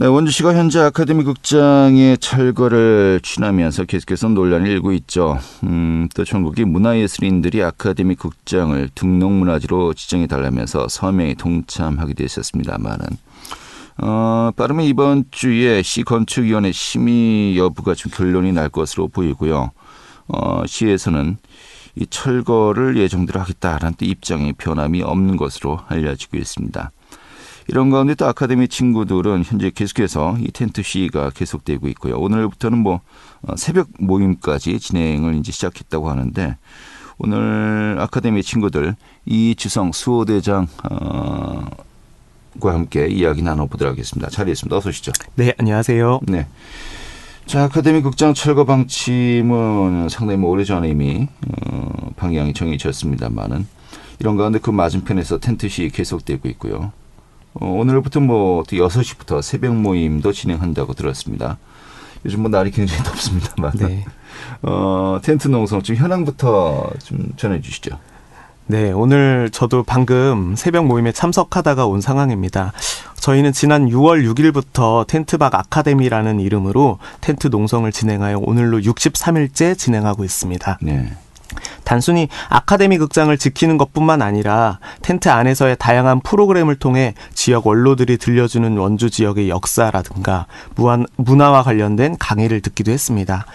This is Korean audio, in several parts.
네, 원주시가 현재 아카데미 극장의 철거를 추진하면서 계속해서 논란이 일고 있죠. 또 전국의 문화예술인들이 아카데미 극장을 등록문화지로 지정해달라면서 서명에 동참하기도 했었습니다만은 빠르면 이번 주에 시건축위원회 심의 여부가 좀 결론이 날 것으로 보이고요. 시에서는 이 철거를 예정대로 하겠다라는 또 입장의 변함이 없는 것으로 알려지고 있습니다. 이런 가운데 또 아카데미 친구들은 현재 계속해서 이 텐트 시위가 계속되고 있고요. 오늘부터는 새벽 모임까지 진행을 이제 시작했다고 하는데 오늘 아카데미 친구들 이주성 수호대장과 함께 이야기 나눠보도록 하겠습니다. 자리에 있습니다. 어서 오시죠. 네, 안녕하세요. 네. 자, 아카데미 극장 철거 방침은 상당히 오래전에 이미 방향이 정해졌습니다만은 이런 가운데 그 맞은편에서 텐트 시위 계속되고 있고요. 오늘부터 6시부터 새벽 모임도 진행한다고 들었습니다. 요즘 날이 굉장히 덥습니다만. 네. 텐트 농성 좀 현황부터 좀 전해주시죠. 네, 오늘 저도 방금 새벽 모임에 참석하다가 온 상황입니다. 저희는 지난 6월 6일부터 텐트박 아카데미라는 이름으로 텐트 농성을 진행하여 오늘로 63일째 진행하고 있습니다. 네. 단순히 아카데미 극장을 지키는 것뿐만 아니라 텐트 안에서의 다양한 프로그램을 통해 지역 원로들이 들려주는 원주 지역의 역사라든가 문화와 관련된 강의를 듣기도 했습니다.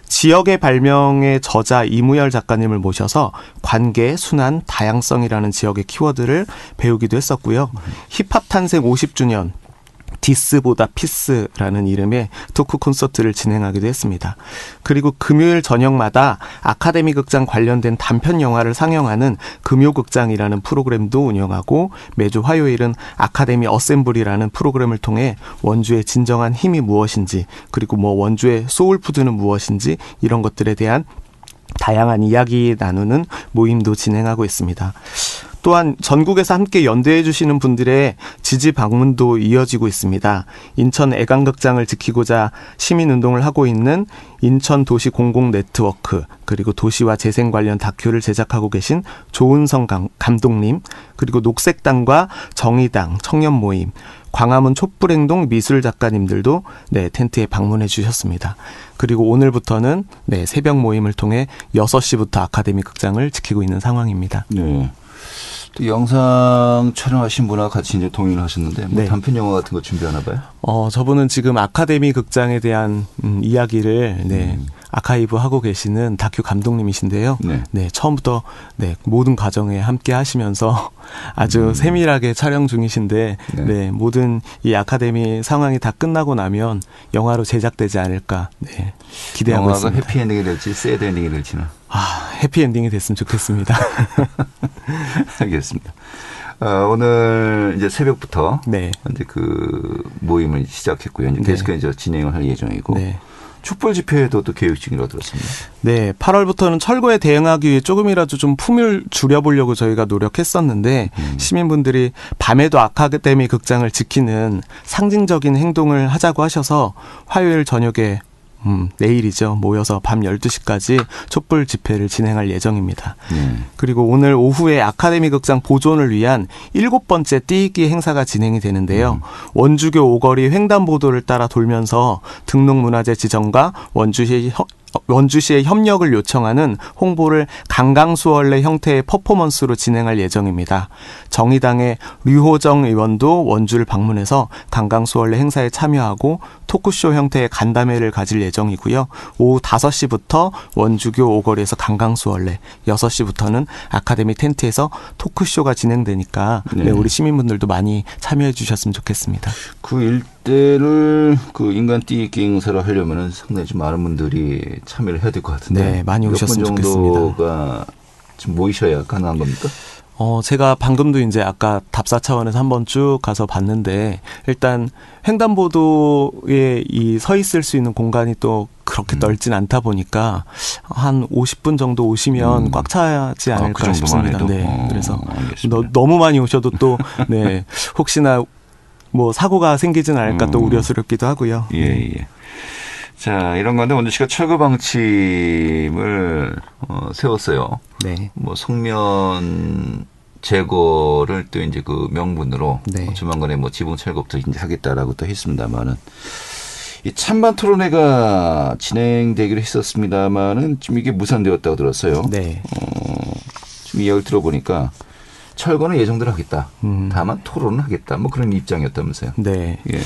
지역의 발명의 저자 이무열 작가님을 모셔서 관계, 순환, 다양성이라는 지역의 키워드를 배우기도 했었고요. 힙합 탄생 50주년 디스보다 피스라는 이름의 토크 콘서트를 진행하기도 했습니다. 그리고 금요일 저녁마다 아카데미 극장 관련된 단편 영화를 상영하는 금요극장이라는 프로그램도 운영하고 매주 화요일은 아카데미 어셈블이라는 프로그램을 통해 원주의 진정한 힘이 무엇인지 그리고 원주의 소울푸드는 무엇인지 이런 것들에 대한 다양한 이야기 나누는 모임도 진행하고 있습니다. 또한 전국에서 함께 연대해 주시는 분들의 지지 방문도 이어지고 있습니다. 인천 애강극장을 지키고자 시민운동을 하고 있는 인천도시공공네트워크 그리고 도시와 재생 관련 다큐를 제작하고 계신 조은성 감독님 그리고 녹색당과 정의당 청년모임 광화문 촛불행동 미술 작가님들도 텐트에 방문해 주셨습니다. 그리고 오늘부터는 새벽 모임을 통해 6시부터 아카데미 극장을 지키고 있는 상황입니다. 네. 또 영상 촬영하신 분하고 같이 이제 동의를 하셨는데 단편 영화 같은 거 준비하나 봐요? 저분은 지금 아카데미 극장에 대한 이야기를 아카이브 하고 계시는 다큐 감독님이신데요. 처음부터 모든 과정에 함께 하시면서 아주 세밀하게 촬영 중이신데 모든 이 아카데미 상황이 다 끝나고 나면 영화로 제작되지 않을까 기대하고 영화가 있습니다. 해피엔딩이 될지 새드 엔딩이 될지는. 해피엔딩이 됐으면 좋겠습니다. 알겠습니다. 오늘 이제 새벽부터 이제 그 모임을 시작했고요. 이제 계속해서 진행을 할 예정이고. 촛불 집회에도 또 계획 중이라고 들었습니다. 8월부터는 철거에 대응하기 위해 조금이라도 좀 품을 줄여보려고 저희가 노력했었는데 시민분들이 밤에도 아카데미 극장을 지키는 상징적인 행동을 하자고 하셔서 화요일 저녁에 내일이죠. 모여서 밤 12시까지 촛불 집회를 진행할 예정입니다. 그리고 오늘 오후에 아카데미 극장 보존을 위한 7번째 띠익기 행사가 진행이 되는데요. 원주교 오거리 횡단보도를 따라 돌면서 등록문화재 지정과 원주시의 협력을 요청하는 홍보를 강강수월래 형태의 퍼포먼스로 진행할 예정입니다. 정의당의 류호정 의원도 원주를 방문해서 강강수월래 행사에 참여하고 토크쇼 형태의 간담회를 가질 예정이고요. 오후 5시부터 원주교 오거리에서 강강수월래, 6시부터는 아카데미 텐트에서 토크쇼가 진행되니까 우리 시민분들도 많이 참여해 주셨으면 좋겠습니다. 그 일대를 그 인간 띠익기 행사를 하려면 상당히 좀 많은 분들이 참여를 해야 될 것 같은데 많이 오셨으면 좋겠습니다. 몇 분 정도가 좀 모이셔야 가능한 겁니까? 제가 방금도 이제 아까 답사 차원에서 한번 쭉 가서 봤는데 일단 횡단보도에 서 있을 수 있는 공간이 또 그렇게 넓진 않다 보니까 한 50분 정도 오시면 꽉 차지 않을까 싶습니다. 그래서 너무 많이 오셔도 또 혹시나 사고가 생기진 않을까 또 우려스럽기도 하고요. 자, 이런 건데 원주시가 철거 방침을 세웠어요. 성면 제거를 또 이제 그 명분으로 네. 조만간에 뭐 지붕 철거부터 이제 하겠다라고 또 했습니다만은 이 찬반 토론회가 진행되기로 했었습니다만은 지금 이게 무산되었다고 들었어요. 네. 지금 이야기를 들어보니까 철거는 예정대로 하겠다. 음. 다만 토론은 하겠다. 뭐 그런 입장이었다면서요. 네. 예.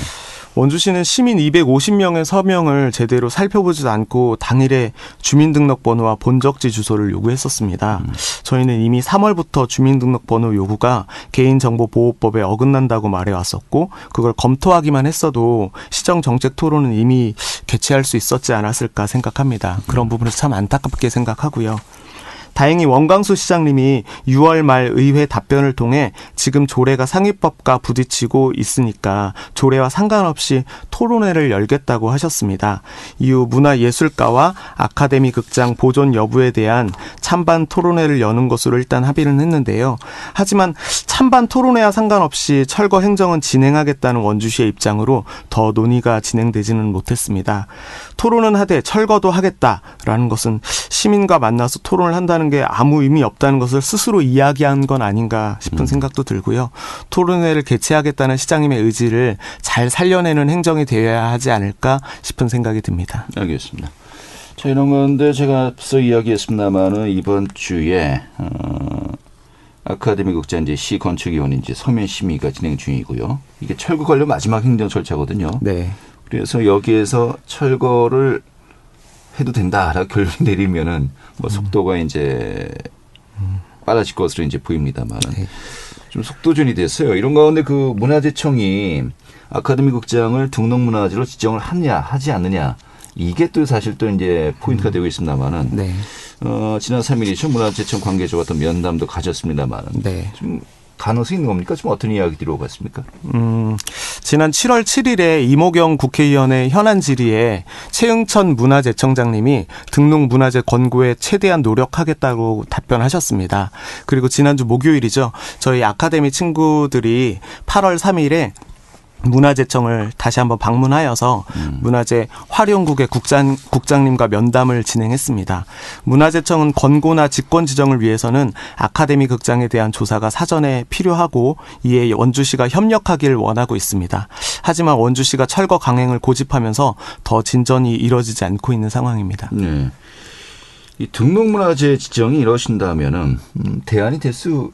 원주시는 시민 250명의 서명을 제대로 살펴보지도 않고 당일에 주민등록번호와 본적지 주소를 요구했었습니다. 저희는 이미 3월부터 주민등록번호 요구가 개인정보보호법에 어긋난다고 말해왔었고 그걸 검토하기만 했어도 시정정책토론은 이미 개최할 수 있었지 않았을까 생각합니다. 그런 부분에서 참 안타깝게 생각하고요. 다행히 원광수 시장님이 6월 말 의회 답변을 통해 지금 조례가 상위법과 부딪히고 있으니까 조례와 상관없이 토론회를 열겠다고 하셨습니다. 이후 문화예술가와 아카데미 극장 보존 여부에 대한 찬반 토론회를 여는 것으로 일단 합의를 했는데요. 하지만 찬반 토론회와 상관없이 철거 행정은 진행하겠다는 원주시의 입장으로 더 논의가 진행되지는 못했습니다. 토론은 하되 철거도 하겠다라는 것은 시민과 만나서 토론을 한다는 게 아무 의미 없다는 것을 스스로 이야기한 건 아닌가 싶은 생각도 들고요. 토론회를 개최하겠다는 시장님의 의지를 잘 살려내는 행정이 되어야 하지 않을까 싶은 생각이 듭니다. 알겠습니다. 자, 이런 건데 제가 앞서 이야기했습니다만은 이번 주에 아카데미 극장 이제 시 건축위원 이제 서면 심의가 진행 중이고요. 이게 철거 관련 마지막 행정 절차거든요. 네. 그래서 여기에서 철거를 해도 된다라고 결론이 내리면은 뭐 속도가 이제 빨라질 것으로 이제 보입니다만 네. 좀 속도전이 됐어요. 이런 가운데 그 문화재청이 아카데미 극장을 등록문화재로 지정을 하느냐 하지 않느냐 이게 또 사실 또 이제 포인트가 되고 있습니다만은 네. 지난 3일이죠. 문화재청 관계자와 또 면담도 가졌습니다만은 네. 좀 가능성이 있는 겁니까? 좀 어떤 이야기들이 오고 갔습니까? 지난 7월 7일에 이모경 국회의원의 현안 질의에 최응천 문화재청장님이 등록문화재 권고에 최대한 노력하겠다고 답변하셨습니다. 그리고 지난주 목요일이죠. 저희 아카데미 친구들이 8월 3일에 문화재청을 다시 한번 방문하여서 문화재 활용국의 국장님과 면담을 진행했습니다. 문화재청은 권고나 직권 지정을 위해서는 아카데미 극장에 대한 조사가 사전에 필요하고 이에 원주시가 협력하길 원하고 있습니다. 하지만 원주시가 철거 강행을 고집하면서 더 진전이 이뤄지지 않고 있는 상황입니다. 네. 이 등록문화재 지정이 이러신다면은 대안이 될 수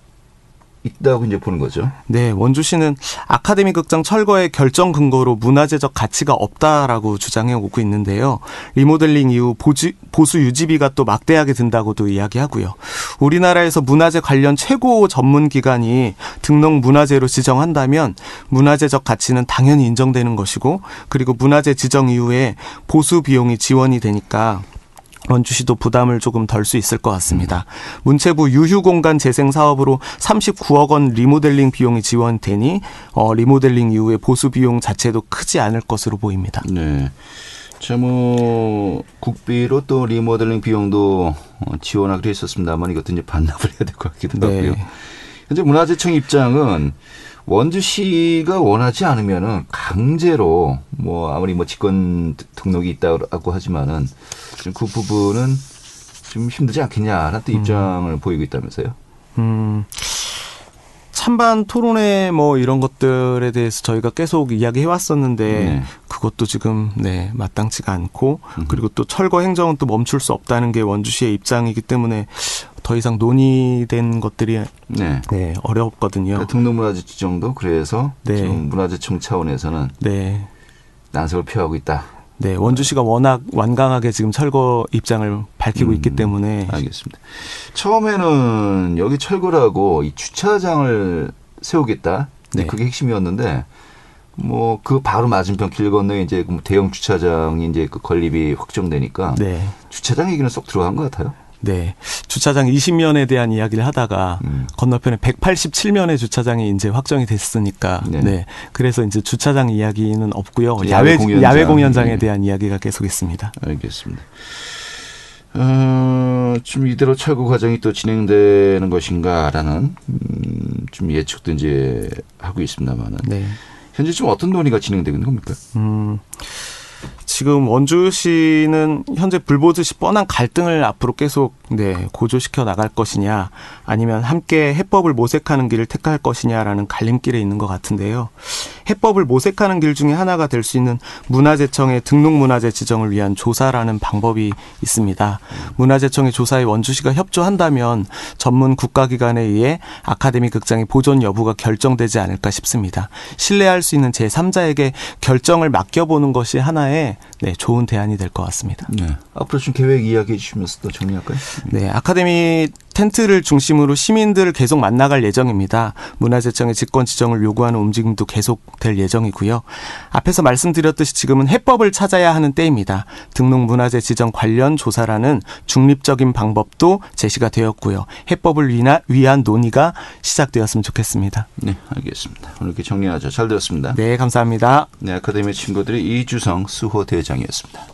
있다고 이제 보는 거죠. 네, 원주시는 아카데미 극장 철거의 결정 근거로 문화재적 가치가 없다라고 주장해 오고 있는데요. 리모델링 이후 보수 유지비가 또 막대하게 든다고도 이야기하고요. 우리나라에서 문화재 관련 최고 전문 기관이 등록 문화재로 지정한다면 문화재적 가치는 당연히 인정되는 것이고 그리고 문화재 지정 이후에 보수 비용이 지원이 되니까 원주시도 부담을 조금 덜 수 있을 것 같습니다. 문체부 유휴공간 재생 사업으로 39억 원 리모델링 비용이 지원되니 리모델링 이후에 보수 비용 자체도 크지 않을 것으로 보입니다. 네. 자, 뭐 국비로 또 리모델링 비용도 지원하기로 했었습니다만 이것도 이제 반납을 해야 될 것 같기도 네. 하고요. 현재 문화재청 입장은 원주시가 원하지 않으면은 강제로 뭐 아무리 뭐 직권 등록이 있다고 하지만은 지금 그 부분은 좀 힘들지 않겠냐라는 또 입장을 보이고 있다면서요. 찬반 토론회 뭐 이런 것들에 대해서 저희가 계속 이야기해 왔었는데 네. 그것도 지금 마땅치가 않고 그리고 또 철거 행정은 또 멈출 수 없다는 게 원주시의 입장이기 때문에 더 이상 논의된 것들이 네. 어렵거든요. 그러니까 등록문화재 지정도 그래서 네. 지금 문화재청 차원에서는 네. 난석을 표하고 있다. 네, 원주시가 워낙 완강하게 지금 철거 입장을 밝히고 있기 때문에. 알겠습니다. 처음에는 여기 철거라고 이 주차장을 세우겠다. 네. 그게 핵심이었는데 뭐 그 바로 맞은편 길 건너에 이제 대형 주차장이 이제 그 건립이 확정되니까 네. 주차장 얘기는 쏙 들어간 것 같아요. 네. 주차장 20면에 대한 이야기를 하다가 건너편에 187면의 주차장이 이제 확정이 됐으니까. 네. 네. 그래서 이제 주차장 이야기는 없고요. 야외 야외 공연장. 공연장에 대한 이야기가 계속 있습니다. 알겠습니다. 좀 이대로 철거 과정이 또 진행되는 것인가라는 좀 예측도 이제 하고 있습니다만은 네. 현재 좀 어떤 논의가 진행되고 있는 겁니까? 지금 원주시는 현재 불보듯이 뻔한 갈등을 앞으로 계속 고조시켜 나갈 것이냐, 아니면 함께 해법을 모색하는 길을 택할 것이냐라는 갈림길에 있는 것 같은데요. 해법을 모색하는 길 중에 하나가 될 수 있는 문화재청의 등록문화재 지정을 위한 조사라는 방법이 있습니다. 문화재청의 조사에 원주시가 협조한다면 전문 국가기관에 의해 아카데미 극장의 보존 여부가 결정되지 않을까 싶습니다. 신뢰할 수 있는 제3자에게 결정을 맡겨보는 것이 하나의 좋은 대안이 될 것 같습니다. 네. 앞으로 좀 계획 이야기해 주시면서 또 정리할까요? 네, 아카데미 텐트를 중심으로 시민들을 계속 만나갈 예정입니다. 문화재청의 직권 지정을 요구하는 움직임도 계속될 예정이고요. 앞에서 말씀드렸듯이 지금은 해법을 찾아야 하는 때입니다. 등록문화재 지정 관련 조사라는 중립적인 방법도 제시가 되었고요. 해법을 위한 논의가 시작되었으면 좋겠습니다. 네, 알겠습니다. 오늘 이렇게 정리하죠. 잘 들었습니다. 네, 감사합니다. 네, 아카데미 친구들의 이주성 수호대장이었습니다.